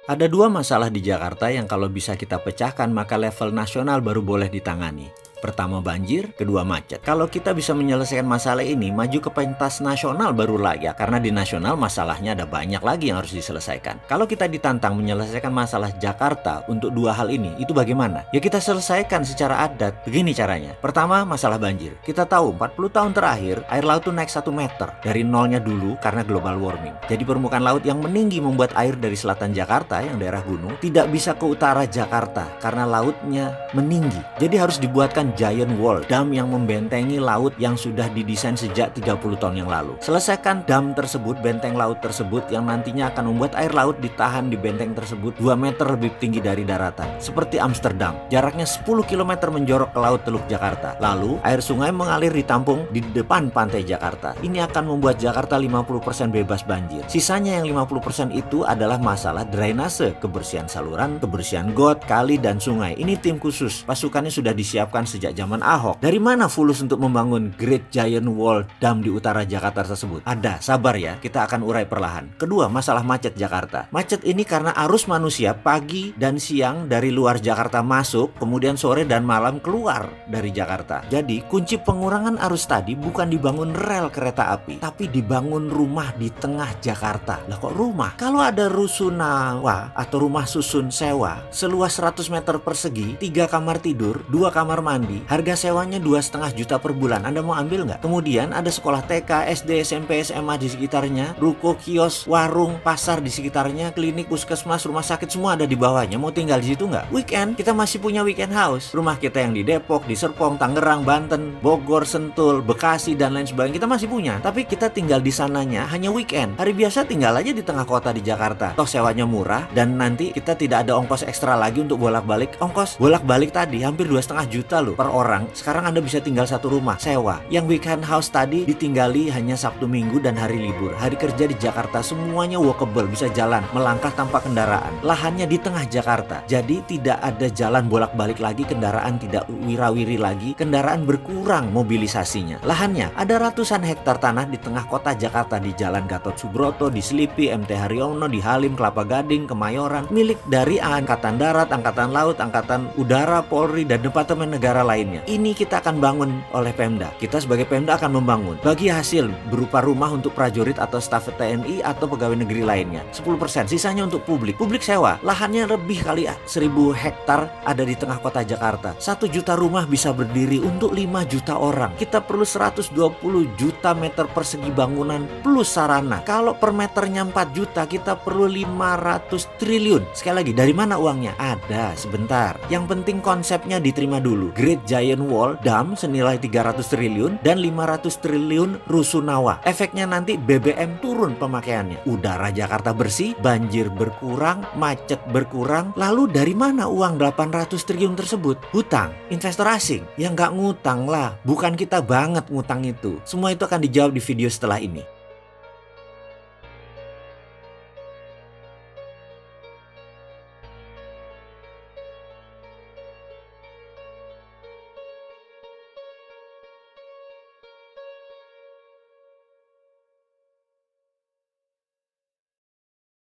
Ada dua masalah di Jakarta yang kalau bisa kita pecahkan maka level nasional baru boleh ditangani. Pertama banjir, kedua macet. Kalau kita bisa menyelesaikan masalah ini, maju ke pentas nasional baru layak. Karena di nasional masalahnya ada banyak lagi yang harus diselesaikan. Kalau kita ditantang menyelesaikan masalah Jakarta untuk dua hal ini, itu bagaimana? Ya kita selesaikan secara adat. Begini caranya. Pertama, masalah banjir. Kita tahu 40 tahun terakhir, air laut tuh naik 1 meter. Dari nolnya dulu karena global warming. Jadi permukaan laut yang meninggi membuat air dari selatan Jakarta, yang daerah gunung, tidak bisa ke utara Jakarta. Karena lautnya meninggi. Jadi harus dibuatkan giant wall, dam yang membentengi laut yang sudah didesain sejak 30 tahun yang lalu. Selesaikan dam tersebut, benteng laut tersebut yang nantinya akan membuat air laut ditahan di benteng tersebut 2 meter lebih tinggi dari daratan. Seperti Amsterdam, jaraknya 10 km menjorok ke laut Teluk Jakarta. Lalu, air sungai mengalir ditampung di depan pantai Jakarta. Ini akan membuat Jakarta 50% bebas banjir. Sisanya yang 50% itu adalah masalah drainase, kebersihan saluran, kebersihan got, kali, dan sungai. Ini tim khusus, pasukannya sudah disiapkan sejak zaman Ahok. Dari mana fulus untuk membangun Great Giant Wall Dam di utara Jakarta tersebut? Ada, sabar ya, kita akan urai perlahan. Kedua, masalah macet Jakarta. Macet ini karena arus manusia pagi dan siang dari luar Jakarta masuk, kemudian sore dan malam keluar dari Jakarta. Jadi, kunci pengurangan arus tadi bukan dibangun rel kereta api, tapi dibangun rumah di tengah Jakarta. Lah kok rumah? Kalau ada rusunawa atau rumah susun sewa seluas 100 meter persegi, 3 kamar tidur, 2 kamar mandi, harga sewanya 2,5 juta per bulan. Anda mau ambil nggak? Kemudian ada sekolah TK, SD, SMP, SMA di sekitarnya, ruko, kios, warung, pasar di sekitarnya, klinik, puskesmas, rumah sakit semua ada di bawahnya. Mau tinggal di situ nggak? Weekend kita masih punya weekend house. Rumah kita yang di Depok, di Serpong, Tangerang, Banten, Bogor, Sentul, Bekasi dan lain sebagainya kita masih punya. Tapi kita tinggal di sananya hanya weekend. Hari biasa tinggal aja di tengah kota di Jakarta. Toh sewanya murah dan nanti kita tidak ada ongkos ekstra lagi untuk bolak-balik. Ongkos bolak-balik tadi hampir 2,5 juta loh per orang. Sekarang Anda bisa tinggal satu rumah sewa. Yang weekend house tadi ditinggali hanya Sabtu Minggu dan hari libur. Hari kerja di Jakarta semuanya walkable, bisa jalan, melangkah tanpa kendaraan. Lahannya di tengah Jakarta. Jadi tidak ada jalan bolak-balik lagi, kendaraan tidak wirawiri lagi, kendaraan berkurang mobilisasinya. Lahannya ada ratusan hektar tanah di tengah kota Jakarta, di Jalan Gatot Subroto, di Selipi, MT Haryono, di Halim, Kelapa Gading, Kemayoran, milik dari Angkatan Darat, Angkatan Laut, Angkatan Udara, Polri, dan Departemen Negara lainnya. Ini kita akan bangun oleh Pemda. Kita sebagai Pemda akan membangun. Bagi hasil berupa rumah untuk prajurit atau staf TNI atau pegawai negeri lainnya. 10%, sisanya untuk publik. Publik sewa. Lahannya lebih kali 1.000 hektar ada di tengah kota Jakarta. 1 juta rumah bisa berdiri untuk 5 juta orang. Kita perlu 120 juta meter persegi bangunan plus sarana. Kalau per meternya 4 juta, kita perlu 500 triliun. Sekali lagi, dari mana uangnya? Ada, sebentar. Yang penting konsepnya diterima dulu. Great Giant Wall Dam senilai 300 triliun dan 500 triliun rusunawa. Efeknya nanti BBM turun pemakaiannya. Udara Jakarta bersih, banjir berkurang, macet berkurang. Lalu dari mana uang 800 triliun tersebut? Hutang, investor asing. Ya nggak ngutang lah. Bukan kita banget ngutang itu. Semua itu akan dijawab di video setelah ini.